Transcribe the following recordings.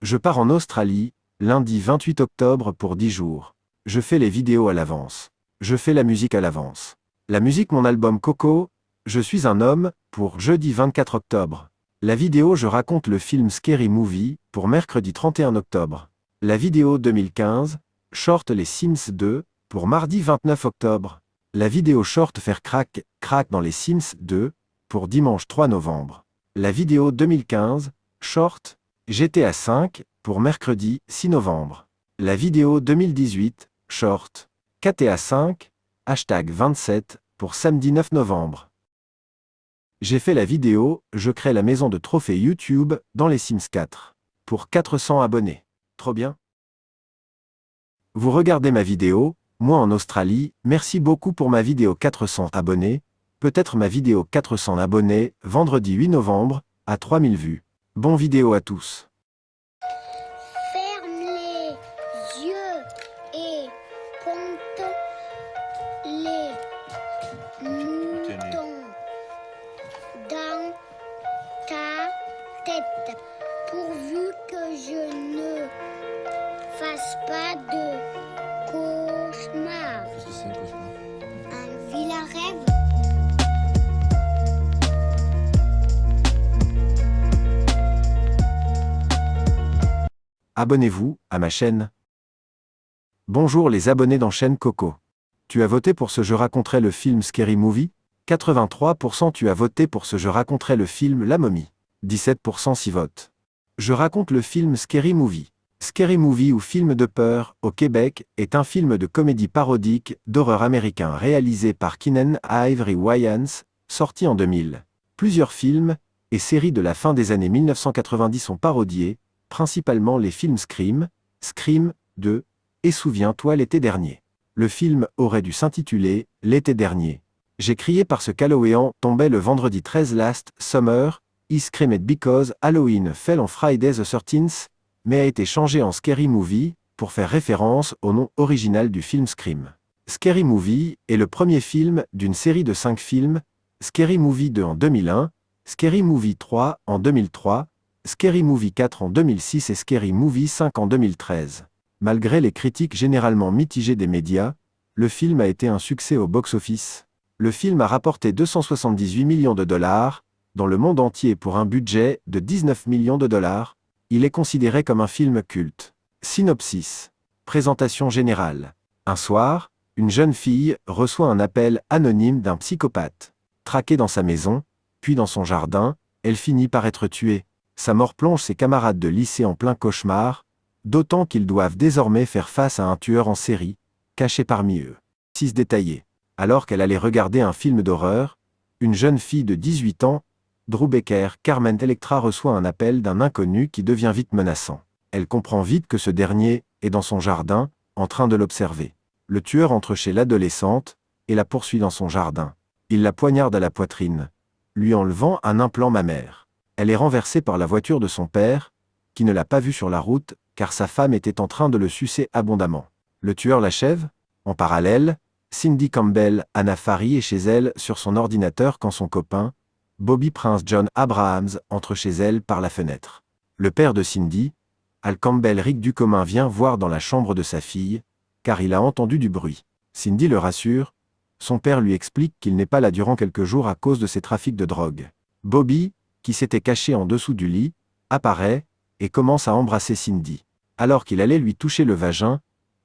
Je pars en Australie, lundi 28 octobre pour 10 jours. Je fais les vidéos à l'avance. Je fais la musique à l'avance. La musique mon album Coco, Je suis un homme, pour jeudi 24 octobre. La vidéo je raconte le film Scary Movie, pour mercredi 31 octobre. La vidéo 2015, Short les Sims 2, pour mardi 29 octobre. La vidéo Short faire crack dans les Sims 2, pour dimanche 3 novembre. La vidéo 2015, Short, GTA 5, pour mercredi 6 novembre. La vidéo 2018, Short, GTA 5, #27, pour samedi 9 novembre. J'ai fait la vidéo Je crée la maison de trophées YouTube dans les Sims 4, pour 400 abonnés. Trop bien. Vous regardez ma vidéo, moi en Australie, merci beaucoup pour ma vidéo 400 abonnés, peut-être ma vidéo 400 abonnés, vendredi 8 novembre, à 3000 vues. Bon vidéo à tous. Ferme les yeux et compte les moutons dans ta tête, pourvu que je ne fasse pas de cauchemar. Qu'est-ce que c'est un cauchemar? Un vilain rêve. Abonnez-vous à ma chaîne. Bonjour les abonnés dans chaîne Coco. Tu as voté pour ce Je raconterai le film Scary Movie? 83% tu as voté pour ce Je raconterai le film La Momie. 17% s'y votent. Je raconte le film Scary Movie. Scary Movie ou film de peur, au Québec, est un film de comédie parodique, d'horreur américain réalisé par Keenan Ivory Wayans, sorti en 2000. Plusieurs films et séries de la fin des années 1990 sont parodiés, principalement les films Scream, Scream 2, et Souviens-toi l'été dernier. Le film aurait dû s'intituler L'été dernier. J'ai crié parce qu'Halloween tombait le vendredi 13 last summer, I screamed because Halloween fell on Friday the 13th, mais a été changé en Scary Movie, pour faire référence au nom original du film Scream. Scary Movie est le premier film d'une série de 5 films, Scary Movie 2 en 2001, Scary Movie 3 en 2003, Scary Movie 4 en 2006 et Scary Movie 5 en 2013. Malgré les critiques généralement mitigées des médias, le film a été un succès au box-office. Le film a rapporté 278 millions de dollars, dans le monde entier pour un budget de 19 millions de dollars. Il est considéré comme un film culte. Synopsis. Présentation générale. Un soir, une jeune fille reçoit un appel anonyme d'un psychopathe. Traquée dans sa maison, puis dans son jardin, elle finit par être tuée. Sa mort plonge ses camarades de lycée en plein cauchemar, d'autant qu'ils doivent désormais faire face à un tueur en série, caché parmi eux. 6 détaillé. Alors qu'elle allait regarder un film d'horreur, une jeune fille de 18 ans, Drew Baker, Carmen Electra reçoit un appel d'un inconnu qui devient vite menaçant. Elle comprend vite que ce dernier est dans son jardin, en train de l'observer. Le tueur entre chez l'adolescente et la poursuit dans son jardin. Il la poignarde à la poitrine, lui enlevant un implant mammaire. Elle est renversée par la voiture de son père, qui ne l'a pas vue sur la route, car sa femme était en train de le sucer abondamment. Le tueur l'achève. En parallèle, Cindy Campbell, Anna Faris est chez elle sur son ordinateur quand son copain, Bobby Prince John Abrahams, entre chez elle par la fenêtre. Le père de Cindy, Al Campbell Rick Ducommun vient voir dans la chambre de sa fille, car il a entendu du bruit. Cindy le rassure. Son père lui explique qu'il n'est pas là durant quelques jours à cause de ses trafics de drogue. Bobby, qui s'était caché en dessous du lit, apparaît et commence à embrasser Cindy. Alors qu'il allait lui toucher le vagin,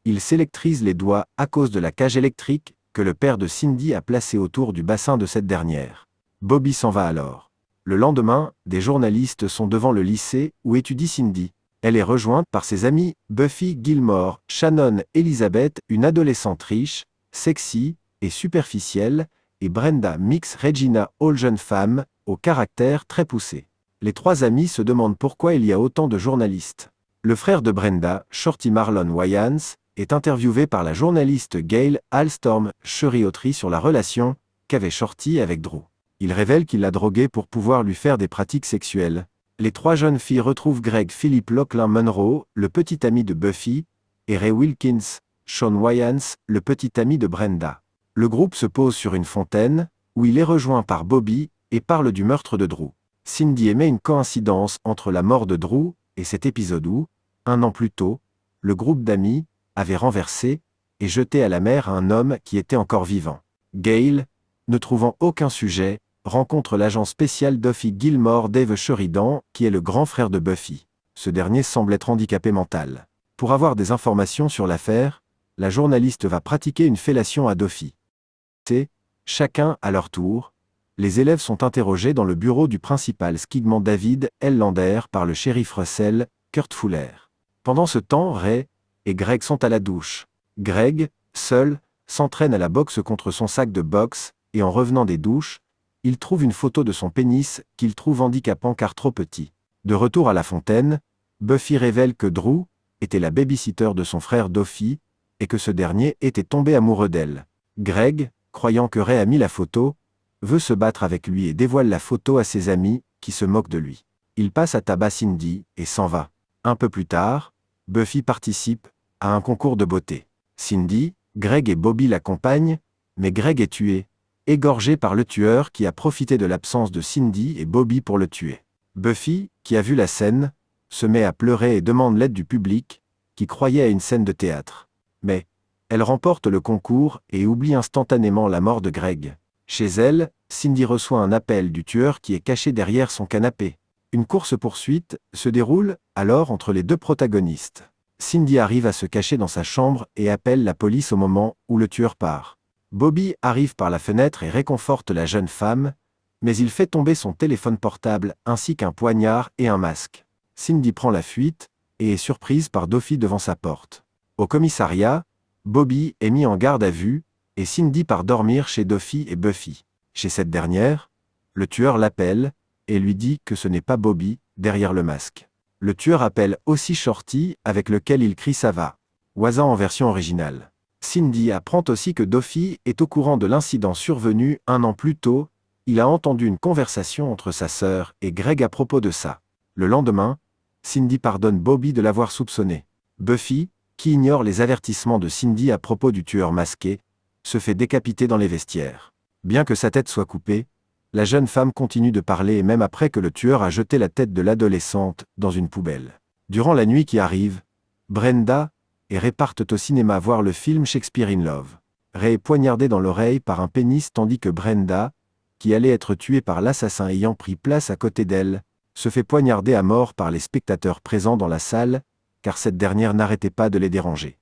il s'électrise les doigts à cause de la cage électrique que le père de Cindy a placée autour du bassin de cette dernière. Bobby s'en va alors. Le lendemain, des journalistes sont devant le lycée où étudie Cindy. Elle est rejointe par ses amies Buffy Gilmore, Shannon Elizabeth, une adolescente riche, sexy et superficielle, et Brenda Mix Regina Hall, jeune femme, au caractère très poussé. Les 3 amis se demandent pourquoi il y a autant de journalistes. Le frère de Brenda, Shorty Marlon Wayans, est interviewé par la journaliste Gail Alstorm Cheriotry sur la relation qu'avait Shorty avec Drew. Il révèle qu'il l'a droguée pour pouvoir lui faire des pratiques sexuelles. Les 3 jeunes filles retrouvent Greg Philip Lachlan Monroe, le petit ami de Buffy, et Ray Wilkins, Sean Wayans, le petit ami de Brenda. Le groupe se pose sur une fontaine, où il est rejoint par Bobby, et parle du meurtre de Drew. Cindy émet une coïncidence entre la mort de Drew et cet épisode où, un an plus tôt, le groupe d'amis avait renversé et jeté à la mer un homme qui était encore vivant. Gale, ne trouvant aucun sujet, rencontre l'agent spécial Buffy Gilmore, Dave Sheridan, qui est le grand frère de Buffy. Ce dernier semble être handicapé mental. Pour avoir des informations sur l'affaire, la journaliste va pratiquer une fellation à Buffy. Chacun à leur tour, les élèves sont interrogés dans le bureau du principal Skigman David L. Lander par le shérif Russell, Kurt Fuller. Pendant ce temps, Ray et Greg sont à la douche. Greg, seul, s'entraîne à la boxe contre son sac de boxe, et en revenant des douches, il trouve une photo de son pénis qu'il trouve handicapant car trop petit. De retour à la fontaine, Buffy révèle que Drew était la babysitter de son frère Duffy, et que ce dernier était tombé amoureux d'elle. Greg, croyant que Ray a mis la photo, veut se battre avec lui et dévoile la photo à ses amis, qui se moquent de lui. Il passe à tabac Cindy et s'en va. Un peu plus tard, Buffy participe à un concours de beauté. Cindy, Greg et Bobby l'accompagnent, mais Greg est tué, égorgé par le tueur qui a profité de l'absence de Cindy et Bobby pour le tuer. Buffy, qui a vu la scène, se met à pleurer et demande l'aide du public, qui croyait à une scène de théâtre. Mais, elle remporte le concours et oublie instantanément la mort de Greg. Chez elle, Cindy reçoit un appel du tueur qui est caché derrière son canapé. Une course-poursuite se déroule alors entre les deux protagonistes. Cindy arrive à se cacher dans sa chambre et appelle la police au moment où le tueur part. Bobby arrive par la fenêtre et réconforte la jeune femme, mais il fait tomber son téléphone portable ainsi qu'un poignard et un masque. Cindy prend la fuite et est surprise par Duffy devant sa porte. Au commissariat, Bobby est mis en garde à vue et Cindy part dormir chez Duffy et Buffy. Chez cette dernière, le tueur l'appelle et lui dit que ce n'est pas Bobby derrière le masque. Le tueur appelle aussi Shorty avec lequel il crie ça va. Waza en version originale. Cindy apprend aussi que Duffy est au courant de l'incident survenu un an plus tôt. Il a entendu une conversation entre sa sœur et Greg à propos de ça. Le lendemain, Cindy pardonne Bobby de l'avoir soupçonné. Buffy, qui ignore les avertissements de Cindy à propos du tueur masqué, se fait décapiter dans les vestiaires. Bien que sa tête soit coupée, la jeune femme continue de parler même après que le tueur a jeté la tête de l'adolescente dans une poubelle. Durant la nuit qui arrive, Brenda et Ray partent au cinéma voir le film Shakespeare in Love. Ray est poignardé dans l'oreille par un pénis tandis que Brenda, qui allait être tuée par l'assassin ayant pris place à côté d'elle, se fait poignarder à mort par les spectateurs présents dans la salle, car cette dernière n'arrêtait pas de les déranger.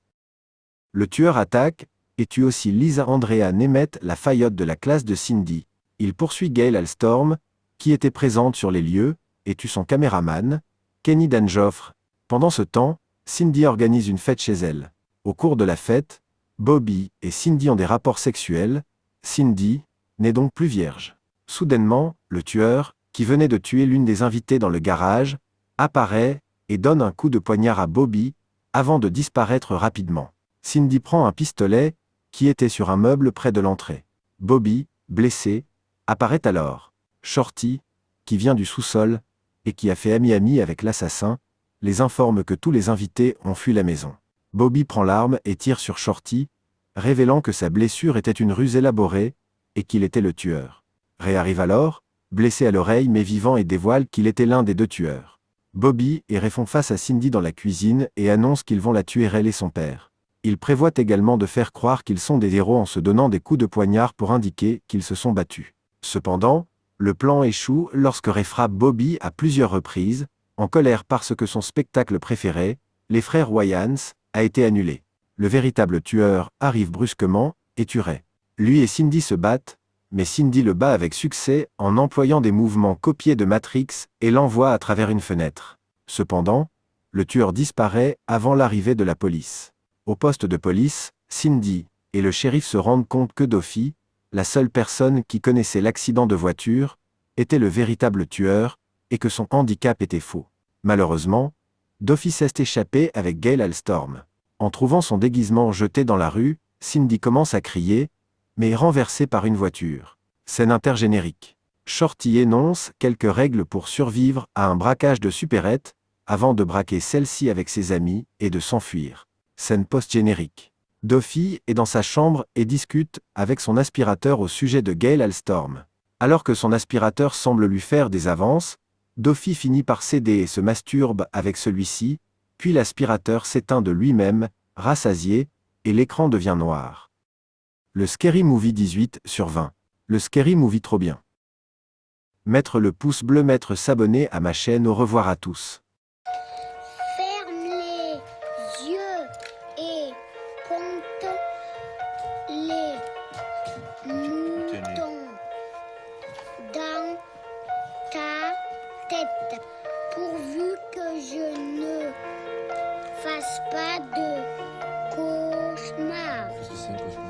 Le tueur attaque et tue aussi Lisa Andrea Nemeth, la faillotte de la classe de Cindy. Il poursuit Gale Alstorm, qui était présente sur les lieux, et tue son caméraman, Kenny Danjoffre. Pendant ce temps, Cindy organise une fête chez elle. Au cours de la fête, Bobby et Cindy ont des rapports sexuels. Cindy n'est donc plus vierge. Soudainement, le tueur, qui venait de tuer l'une des invitées dans le garage, apparaît et donne un coup de poignard à Bobby, avant de disparaître rapidement. Cindy prend un pistolet, qui était sur un meuble près de l'entrée. Bobby, blessé, apparaît alors. Shorty, qui vient du sous-sol, et qui a fait ami-ami avec l'assassin, les informe que tous les invités ont fui la maison. Bobby prend l'arme et tire sur Shorty, révélant que sa blessure était une ruse élaborée, et qu'il était le tueur. Ray arrive alors, blessé à l'oreille mais vivant et dévoile qu'il était l'un des deux tueurs. Bobby et Ray font face à Cindy dans la cuisine et annoncent qu'ils vont la tuer elle et son père. Ils prévoient également de faire croire qu'ils sont des héros en se donnant des coups de poignard pour indiquer qu'ils se sont battus. Cependant, le plan échoue lorsque Ray frappe Bobby à plusieurs reprises, en colère parce que son spectacle préféré, les frères Wayans, a été annulé. Le véritable tueur arrive brusquement et tue Ray. Lui et Cindy se battent, mais Cindy le bat avec succès en employant des mouvements copiés de Matrix et l'envoie à travers une fenêtre. Cependant, le tueur disparaît avant l'arrivée de la police. Au poste de police, Cindy et le shérif se rendent compte que Duffy, la seule personne qui connaissait l'accident de voiture, était le véritable tueur, et que son handicap était faux. Malheureusement, Duffy s'est échappé avec Gale Alstorm. En trouvant son déguisement jeté dans la rue, Cindy commence à crier, mais est renversée par une voiture. Scène intergénérique. Shorty énonce quelques règles pour survivre à un braquage de supérette, avant de braquer celle-ci avec ses amis et de s'enfuir. Scène post-générique. Duffy est dans sa chambre et discute avec son aspirateur au sujet de Gale Alstorm. Alors que son aspirateur semble lui faire des avances, Doffy finit par céder et se masturbe avec celui-ci, puis l'aspirateur s'éteint de lui-même, rassasié, et l'écran devient noir. Le Scary Movie 18/20. Le Scary Movie trop bien. Mettre le pouce bleu, mettre s'abonner à ma chaîne. Au revoir à tous. Ferme les yeux et compte les moutons dans ta tête, pourvu que je ne fasse pas de cauchemar. Qu'est-ce que c'est un cauchemar?